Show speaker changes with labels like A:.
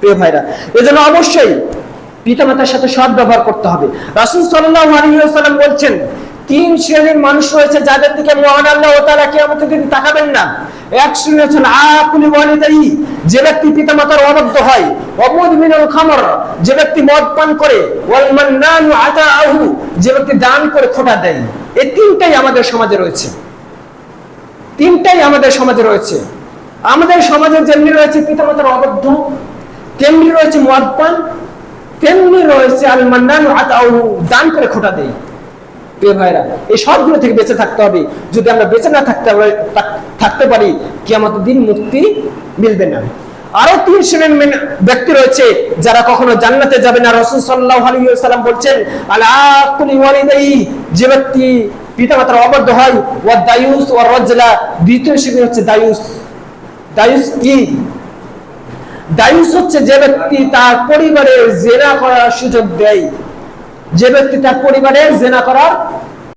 A: প্রিয় ভাইরা, এজন্য অবশ্যই পিতামাতার সাথে সৎ ব্যবহার করতে হবে। রাসূল সাল্লাল্লাহু আলাইহি ওয়াসাল্লাম বলছেন, তিন শ্রেণীর মানুষ রয়েছে যাদের দিকে মহান আল্লাহ তাআলা কিয়ামতের দিন তাকাবেন না। এক শ্রেণী হচ্ছেন আকুল ওয়ালিদাই, যে ব্যক্তি পিতামাতার অবাধ্য হয়, ওয়ামুদমিনুল খামর, যে ব্যক্তি মদ পান করে, ওয়াল মান্নানু আতাআহু, যে ব্যক্তি দান করে খোটা দেয়। এই তিনটাই আমাদের সমাজে রয়েছে, তিনটাই আমাদের সমাজে রয়েছে। আমাদের সমাজে যেমনি রয়েছে পিতামাতার অবাধ্য, তেমনি রয়েছে মদ পান, তেমনি রয়েছে আল মান্নানু আতাআহু, দান করে খোটা দেয়। প্রিয় ভাইরা, এই সবগুলো থেকে বেঁচে থাকতে হবে। যদি আমরা বেঁচে না থাকতে পারি, কিয়ামতের দিন মুক্তি মিলবে না। আরো তিন শ্রেণীর ব্যক্তি রয়েছে যারা কখনো জান্নাতে যাবে না। রাসূল সাল্লাল্লাহু আলাইহি ওয়াসাল্লাম বলছেন, আল আকুল ওয়ালিদাই, যে ব্যক্তি পিতামাতার অবাধ্য হয়, ওয়া দায়ুস ওয়া রাজলা, দ্বিতীয় শ্রেণী হচ্ছে দায়ুস। দায়ুস কি? দায়ুস হচ্ছে যে ব্যক্তি তার পরিবারে জিনা করার সুযোগ দেয়, যে ব্যক্তি তার পরিবারে জিনা করার